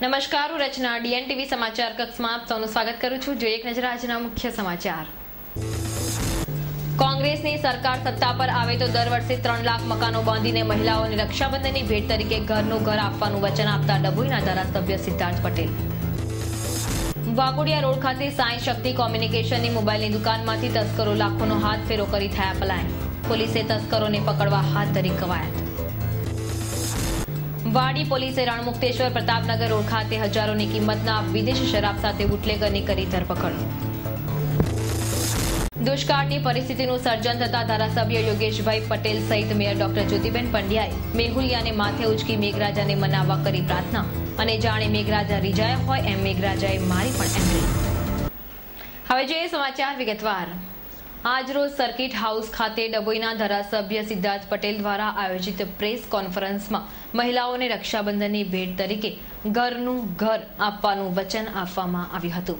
નમસ્કાર, હું રચના DNTV સમાચાર કક્ષમાં આપ સૌનું સ્વાગત કરું છું। જોઈએ એક નજર આજના મુખ્ય સમાચાર। કોંગ્રેસની સરકાર સત્તા પર આવે તો દર વર્ષે 3 લાખ મકાનો બાંધીને મહિલાઓને રક્ષાબંધનની ભેટ તરીકે ઘરનું ઘર આપવાનું વચન આપતા ડભોઈના ધારાસભ્ય સિદ્ધાર્થ પટેલ। વાઘોડિયા રોડ ખાતે સાંઈ શક્તિ કોમ્યુનિકેશનની મોબાઈલની દુકાનમાંથી તસ્કરો લાખોનો હાથ ફેરો કરી થયા પલાયન। પોલીસે તસ્કરોને પકડવા હાથ ધરી કવાયત। વાડી પોલીસે રણમુક્તેશ્વર પ્રતાપનગર રોડ ખાતે હજારોની કિંમતના વિદેશી શરાબ સાથે બુટલેગરની કરી ધરપકડ। દુષ્કાળની પરિસ્થિતિનું સર્જન થતા ધારાસભ્ય યોગેશભાઈ પટેલ સહિત મેયર ડોક્ટર જ્યોતિબેન પંડ્યાએ મેહુલિયાને માથે ઉચકી મેઘરાજાને મનાવવા કરી પ્રાર્થના અને જાણે મેઘરાજા રીઝાયા હોય એમ મેઘરાજાએ મારી પણ એન્ટ્રી। હવે જોઈએ સમાચાર વિગતવાર। આજરોજ સર્કિટ હાઉસ ખાતે ડભોઈના ધારાસભ્ય સિદ્ધાર્થ પટેલ દ્વારા આયોજિત પ્રેસ કોન્ફરન્સમાં મહિલાઓને રક્ષાબંધનની ભેટ તરીકે ઘરનું ઘર આપવાનું વચન આપવામાં આવ્યું હતું।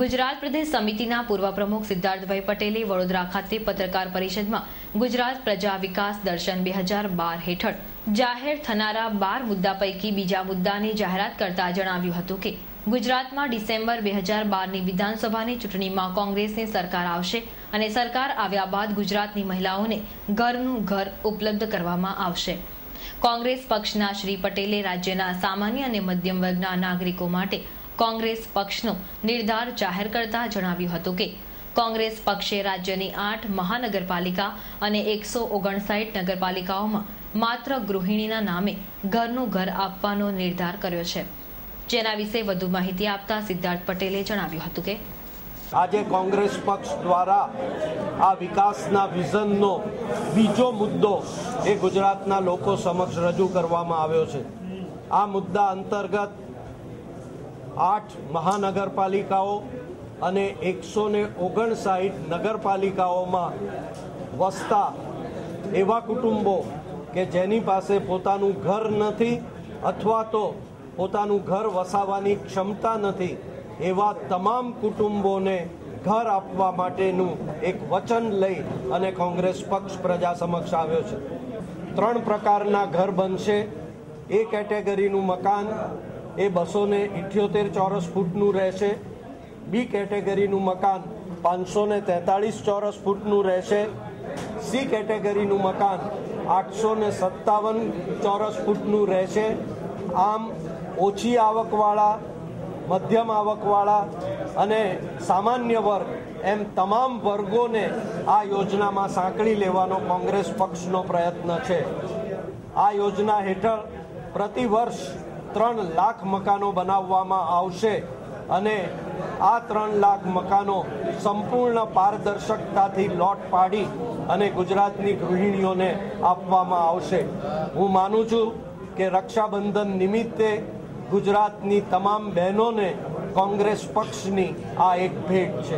ગુજરાત પ્રદેશ સમિતિના પૂર્વ પ્રમુખ સિદ્ધાર્થભાઈ પટેલે વડોદરા ખાતે પત્રકાર પરિષદમાં ગુજરાત પ્રજા વિકાસ દર્શન 2012 હેઠળ જાહેર થનારા 12 મુદ્દા પૈકી બીજા મુદ્દાની જાહેરાત કરતા જણાવ્યું હતું કે ગુજરાતમાં ડિસેમ્બર 2012ની વિધાનસભાની ચૂંટણીમાં કોંગ્રેસની સરકાર આવશે અને સરકાર આવ્યા બાદ ગુજરાતની મહિલાઓને ઘરનું ઘર ઉપલબ્ધ કરવામાં આવશે। કોંગ્રેસ પક્ષના શ્રી પટેલે રાજ્યના સામાન્ય અને મધ્યમ વર્ગના નાગરિકો માટે કોંગ્રેસ પક્ષનો નિર્ધાર જાહેર કરતા જણાવ્યું હતું કે કોંગ્રેસ પક્ષે રાજ્યની 8 મહાનગરપાલિકા અને 159 નગરપાલિકાઓમાં માત્ર ગૃહિણીના નામે ઘરનું ઘર આપવાનો નિર્ધાર કર્યો છે। જેના વિશે વધુ માહિતી આપતા સિદ્ધાર્થ પટેલે જણાવ્યું હતું કે આજે કોંગ્રેસ પક્ષ દ્વારા આ વિકાસના વિઝનનો બીજો મુદ્દો એ ગુજરાતના લોકો સમક્ષ રજૂ કરવામાં આવ્યો છે। આ મુદ્દા અંતર્ગત 8 મહાનગરપાલિકાઓ અને 159 નગરપાલિકાઓમાં વસતા એવા કુટુંબો કે જેની પાસે પોતાનું ઘર નથી અથવા તો પોતાનું ઘર વસાવવાની ક્ષમતા નથી એવા તમામ કુટુંબોને ઘર આપવા માટેનું એક વચન લઈ અને કોંગ્રેસ પક્ષ પ્રજા સમક્ષ આવ્યો છે। 3 પ્રકારના ઘર બનશે। એ કેટેગરીનું મકાન એ 278 ચોરસ ફૂટનું રહેશે। બી કેટેગરીનું મકાન 543 ચોરસ ફૂટનું રહેશે। સી કેટેગરીનું મકાન 857 ચોરસ ફૂટનું રહેશે। આમ ઓછી આવકવાળા, મધ્યમ આવકવાળા અને સામાન્ય વર્ગ એમ તમામ વર્ગોને આ યોજનામાં સાંકળી લેવાનો કોંગ્રેસ પક્ષનો પ્રયત્ન છે। આ યોજના હેઠળ પ્રતિ વર્ષ 3 લાખ મકાનો બનાવવામાં આવશે અને આ 3 લાખ મકાનો સંપૂર્ણ પારદર્શકતાથી લોટ પાડી અને ગુજરાતની ગૃહિણીઓને આપવામાં આવશે। હું માનું છું કે રક્ષાબંધન નિમિત્તે ગુજરાતની તમામ બહેનોને કોંગ્રેસ પક્ષની આ એક ભેટ છે।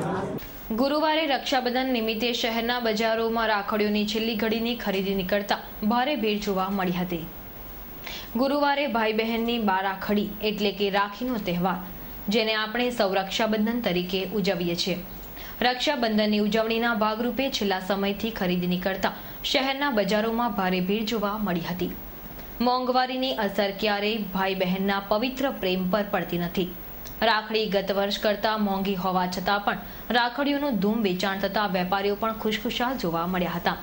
ગુરુવારે રક્ષાબંધન નિમિત્તે શહેરના બજારોમાં રાખડીઓની છેલ્લી ઘડીની ખરીદી નીકળતા ભારે ભીડ જોવા મળી હતી। ગુરુવારે ભાઈ બહેનની બારાખડી એટલે કે રાખીનો તહેવાર, જેને આપણે સૌ રક્ષાબંધન તરીકે ઉજવીએ છીએ। રક્ષાબંધનની ઉજવણીના ભાગરૂપે છેલ્લા સમયથી ખરીદી નીકળતા શહેરના બજારોમાં ભારે ભીડ જોવા મળી હતી। મોંઘવારીની અસર ક્યારેય ભાઈ બહેનના પવિત્ર પ્રેમ પર પડતી નથી। રાખડી ગત વર્ષ કરતાં મોંઘી હોવા છતાં પણ રાખડીઓનું ધૂમ વેચાણ થતાં વેપારીઓ પણ ખુશખુશાલ જોવા મળ્યા હતા।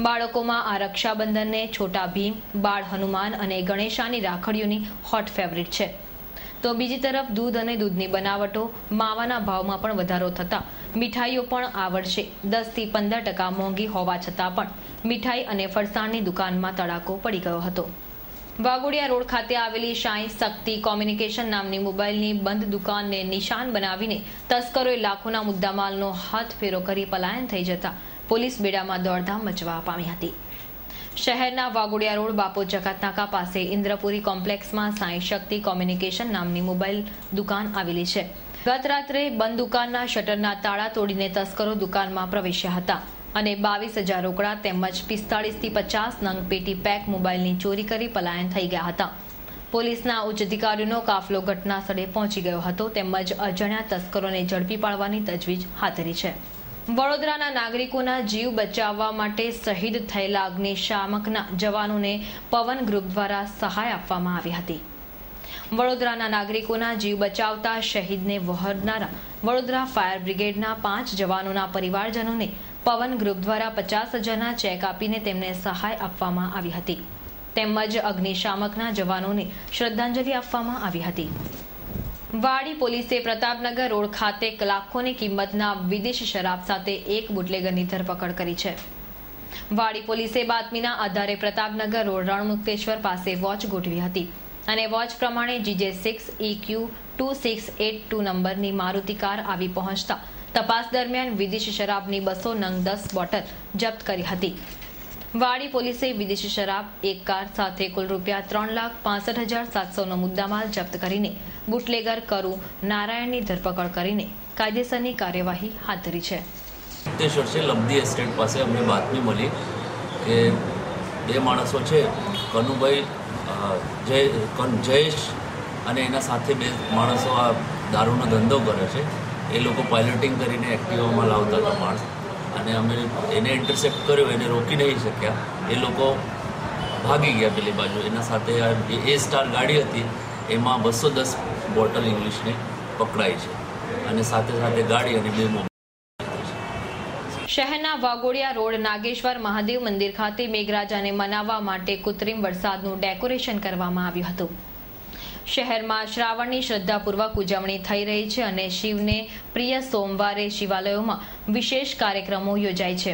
બાળકોમાં આ રક્ષાબંધનને છોટા ભીમ, બાળ હનુમાન અને ગણેશાની રાખડીઓની હોટ ફેવરિટ છે। તો બીજી તરફ દૂધ અને દૂધની બનાવટો, માવાના ભાવમાં પણ વધારો થતાં મીઠાઈઓ પણ આ વર્ષે 10 થી 15% મોંઘી હોવા છતાં પણ મીઠાઈ અને ફરસાણની દુકાનમાં તડાકો પડી ગયો હતો। વાઘોડિયા રોડ ખાતે આવેલી સાંઈ શક્તિ કોમ્યુનિકેશન નામની મોબાઈલની બંધ દુકાનને નિશાન બનાવીને તસ્કરોએ લાખોના મુદ્દામાલનો હાથ ફેરો કરી પલાયન થઈ જતા પોલીસ બેડામાં દોડધામ મચવા પામી હતી। શહેરના વાઘોડિયા રોડ બાપો જકાતનાકા પાસે ઇન્દ્રપુરી કોમ્પ્લેક્સમાં સાંઈ શક્તિ કોમ્યુનિકેશન નામની મોબાઈલ દુકાન આવેલી છે। ગત રાત્રે બંધ દુકાનના શટરના તાળા તોડીને તસ્કરો દુકાનમાં પ્રવેશ્યા હતા અને 22,000 રોકડા તેમજ 45 થી 50 નંગ પેટી પેક મોબાઈલની ચોરી કરી પલાયન થઈ ગયા હતા। પોલીસના ઉચ્ચ અધિકારીઓનો કાફલો ઘટના સ્થળે પહોંચી ગયો હતો તેમજ અજાણ્યા તસ્કરોને ઝડપી પાડવાની તજવીજ હાથ ધરી છે। વડોદરાના નાગરિકોના જીવ બચાવવા માટે શહીદ થયેલા અગ્નિશામકના જવાનોને પવન ગ્રુપ દ્વારા સહાય આપવામાં આવી હતી। વડોદરાના નાગરિકોના જીવ બચાવતા શહીદને વહોરનારા વડોદરા ફાયર બ્રિગેડના 5 જવાનોના પરિવારજનોને પવન ગ્રુપ દ્વારા 50,000ના ચેક આપીને તેમને સહાય આપવામાં આવી હતી, તેમજ અગ્નિશામકના જવાનોને શ્રદ્ધાંજલિ આપવામાં આવી હતી. વાડી પોલીસે પ્રતાપનગર રોડ ખાતે લાખોની કિંમતના વિદેશી શરાબ સાથે એક બુટલેગરની ધરપકડ કરી છે. વાડી પોલીસે બાતમીના આધારે પ્રતાપનગર રોડ રણમુક્તેશ્વર પાસે વોચ ગોઠવી હતી અને વોચ પ્રમાણે GJ6 EQ 2682 નંબરની મારુતિ કાર આવી પહોંચતા તપાસ દરમિયાન વિદેશી શરાબની 200 નંગ 10 બોટલ જપ્ત કરી હતી. વાડી પોલીસે વિદેશી શરાબ, એક કાર સાથે કુલ રૂપિયા 3,65,700નો મુદ્દામાલ જપ્ત કરીને બુટલેગર કરુ નારાયણની ધરપકડ કરીને કાયદેસરની કાર્યવાહી હાથ ધરી છે. લબ્ધી એસ્ટેટ પાસે અમને બાતમી મળી કે 2 માણસો છે, કનુભાઈ જયેશ અને એના સાથે 2 માણસો આ દારૂનો ધંધો કરે છે. એ લોકો પાયલોટિંગ કરીને એક્ટિવામાં લાવતા હતા માણસ, અને અમે એને ઇન્ટરસેપ્ટ કર્યો, એને રોકી નહીં શક્યા. એ લોકો ભાગી ગયા પેલી બાજુ. એના સાથે A સ્ટાર ગાડી હતી, એમાં 210 બોટલ ઇંગ્લિશની પકડાઈ છે, અને સાથે સાથે ગાડી અને 2 મોબાઈલ. શહેરના વાઘોડિયા રોડ નાગેશ્વર મહાદેવ મંદિર ખાતે મેઘરાજાને મનાવવા માટે કૃત્રિમ વરસાદનું ડેકોરેશન કરવામાં આવ્યું હતું. શહેરમાં શ્રાવણની શ્રદ્ધાપૂર્વક ઉજવણી થઈ રહી છે અને શિવને પ્રિય સોમવારે શિવાલયોમાં વિશેષ કાર્યક્રમો યોજાય છે.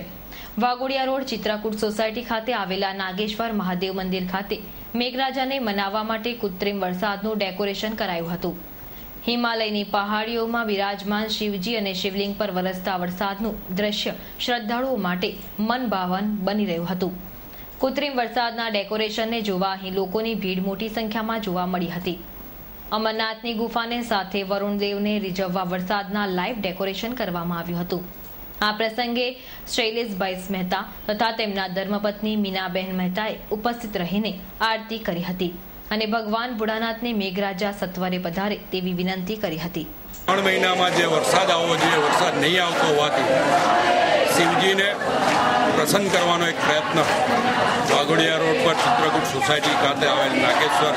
વાઘોડિયા રોડ ચિત્રકૂટ સોસાયટી ખાતે આવેલા નાગેશ્વર મહાદેવ મંદિર ખાતે મેઘરાજાને મનાવવા માટે કૃત્રિમ વરસાદનું ડેકોરેશન કરાયું હતું. હિમાલયની પહાડીઓમાં બિરાજમાન શિવજી અને શિવલિંગ પર વરસતા વરસાદનું દ્રશ્ય શ્રદ્ધાળુઓ માટે મનભાવન બની રહ્યું હતું. કૃત્રિમ વરસાદના ડેકોરેશનને જોવા અહીં લોકોની ભીડ મોટી સંખ્યામાં જોવા મળી હતી. અમરનાથની ગુફાને સાથે વરુણદેવને રીઝવવા વરસાદના લાઈવ ડેકોરેશન કરવામાં આવ્યું હતું. આ પ્રસંગે શૈલેષભાઈ મહેતા તથા તેમના ધર્મપત્ની મીનાબેન મહેતાએ ઉપસ્થિત રહીને આરતી કરી હતી અને ભગવાન ભોળાનાથને મેઘરાજા સત્વરે પધારે તેવી વિનંતી કરી હતી. 3 મહિનામાં જે વરસાદ આવવો જોઈએ, વરસાદ નહીં આવતો હોવાથી શિવજીને પ્રસન્ન કરવાનો એક પ્રયત્ન વાઘોડિયા રોડ પર ચિત્રકૂટ સોસાયટી ખાતે આવેલ નાગેશ્વર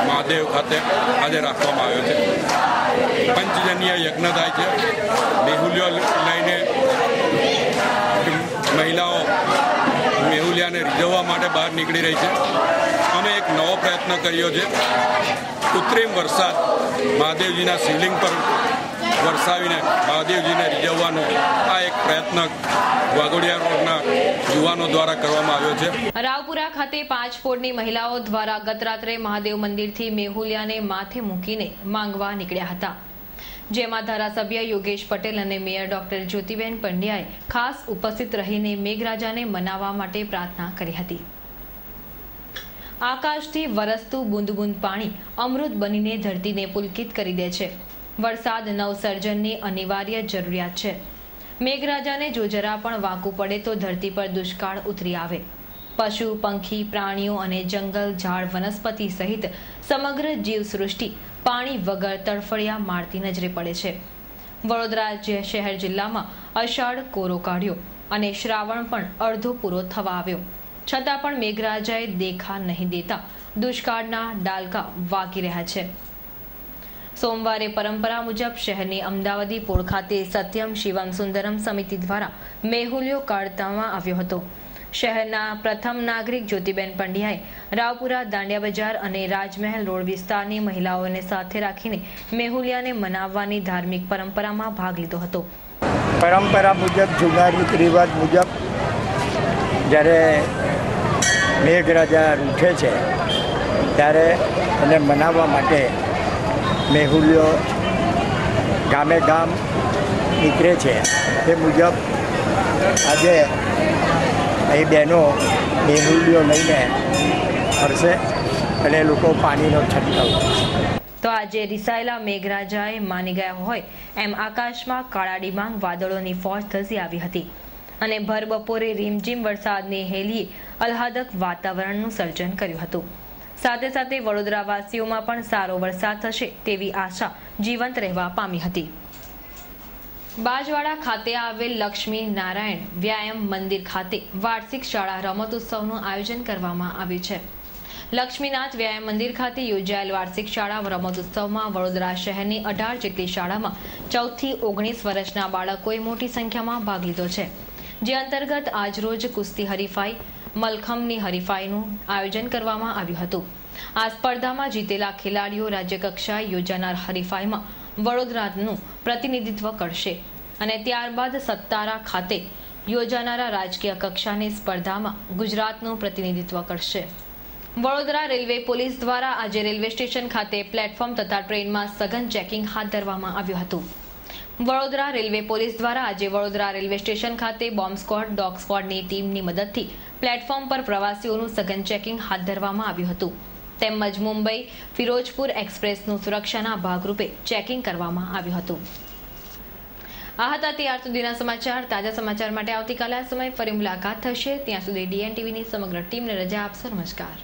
મહાદેવ ખાતે આજે રાખવામાં આવ્યો છે. પંચજન્ય યજ્ઞ થાય છે. મેહુલીઓ લઈને મહિલાઓ મેહુલિયાને રીઝવવા માટે બહાર નીકળી રહી છે. અમે એક નવો પ્રયત્ન કર્યો છે. કૃત્રિમ વરસાદ મહાદેવજીના શિવલિંગ પર વરસાવીને મહાદેવજીને રીઝવવાનો આ એક પ્રયત્ન વાઘોડિયા રોડના યુવાનો દ્વારા કરવામાં આવ્યો છે. રાવપુરા ખાતે 5 ફોડની મહિલાઓ દ્વારા ગત રાત્રે મહાદેવ મંદિરથી મેહુલિયાને માથે મૂકીને માંગવા નીકળ્યા હતા, જેમાં ધારાસભ્ય યોગેશ પટેલ અને મેયર ડોક્ટર જ્યોતિબેન પંડ્યાએ ખાસ ઉપસ્થિત રહીને મેઘરાજાને મનાવવા માટે પ્રાર્થના કરી હતી. આકાશથી વરસતું બુંદ બુંદ પાણી અમૃત બનીને ધરતીને પુલકિત કરી દે છે. વરસાદ નવસર્જનની અનિવાર્ય જરૂરિયાત છે. મેઘરાજાને જો જરા પણ વાંકું પડે તો ધરતી પર દુષ્કાળ ઉતરી આવે. પશુ, પંખી, પ્રાણીઓ અને જંગલ, ઝાડ, વનસ્પતિ સહિત સમગ્ર જીવસૃષ્ટિ પાણી વગર તડફડિયા મારતી નજરે પડે છે. વડોદરા શહેર જિલ્લામાં અષાઢ કોરો કાઢ્યો અને શ્રાવણ પણ અડધો પૂરો થવા આવ્યો, છતાં પણ મેઘરાજાએ દેખા નહીં દેતા દુષ્કાળના ડાલકા વાગી રહ્યા છે. સોમવારે પરંપરા મુજબ શહેરની અમદાવાદી પોળ ખાતે સત્યમ શિવમ સુંદરમ સમિતિ દ્વારા મેહુલિયો કાઢવામાં આવ્યો હતો. શહેરના પ્રથમ નાગરિક જ્યોતિબેન પંડ્યાએ રાવપુરા, દાંડિયા બજાર અને રાજમહેલ રોડ વિસ્તારની મહિલાઓને સાથે રાખીને મેહુલિયાને મનાવવાની ધાર્મિક પરંપરામાં ભાગ લીધો હતો. પરંપરા મુજબ, જૂના રીત રિવાજ મુજબ જ્યારે મેઘરાજા રૂઠે છે ત્યારે એને મનાવવા માટે મેહુલિયો ગામે ગામ નીકળે છે. તે મુજબ આજે એ બહેનો મેહુલિયો લઈને ફરશે અને લોકો પાણીનો છંટકાવ કરશે. તો આજે રિસાયેલા મેઘરાજાએ માની ગયા હોય એમ આકાશમાં કાળા ડિબાંગ વાદળોની ફોજ ધસી આવી હતી અને ભર બપોરે રીમઝીમ વરસાદની હેલીએ આહલાદક વાતાવરણનું સર્જન કર્યું હતું. સાથે સાથે વડોદરાવાસીઓમાં પણ સારો વરસાદ થશે તેવી આશા જીવંત રહેવા પામી હતી. બાજવાડા ખાતે આવેલ લક્ષ્મી નારાયણ વ્યાયામ મંદિર ખાતે વાર્ષિક શાળા રમતોત્સવનું આયોજન કરવામાં આવ્યું છે. લક્ષ્મીનાથ વ્યાયામ મંદિર ખાતે યોજાયેલ વાર્ષિક શાળા રમતોત્સવમાં વડોદરા શહેરની 18 જેટલી શાળામાં 14 થી 19 વર્ષના બાળકોએ મોટી સંખ્યામાં ભાગ લીધો છે, જે અંતર્ગત આજરોજ કુસ્તી હરીફાઈ, મલખમની હરીફાઈનું આયોજન કરવામાં આવ્યું હતું. આ સ્પર્ધામાં જીતેલા ખેલાડીઓ રાજ્યકક્ષાએ યોજાનાર હરીફાઈમાં વડોદરાનું પ્રતિનિધિત્વ કરશે અને ત્યારબાદ સત્તારા ખાતે યોજાનારા રાજકીય કક્ષાની સ્પર્ધામાં ગુજરાતનું પ્રતિનિધિત્વ કરશે. વડોદરા રેલવે પોલીસ દ્વારા આજે રેલવે સ્ટેશન ખાતે પ્લેટફોર્મ તથા ટ્રેનમાં સઘન ચેકિંગ હાથ ધરવામાં આવ્યું હતું. વડોદરા રેલવે પોલીસ દ્વારા આજે વડોદરા રેલવે સ્ટેશન ખાતે બોમ્બ સ્ક્વોડ, ડોગ સ્ક્વોડની ટીમની મદદથી પ્લેટફોર્મ પર પ્રવાસીઓનું સઘન ચેકિંગ હાથ ધરવામાં આવ્યું હતું. તેમજ મુંબઈ ફિરોજપુર એક્સપ્રેસનું સુરક્ષાના ભાગરૂપે ચેકિંગ કરવામાં આવ્યું હતું. આ હતા ત્યાર સુધીના સમાચાર. તાજા સમાચાર માટે આવતીકાલે આ સમય ફરી મુલાકાત થશે. ત્યાં સુધી DN TVની સમગ્ર ટીમને રજા આપશો. નમસ્કાર.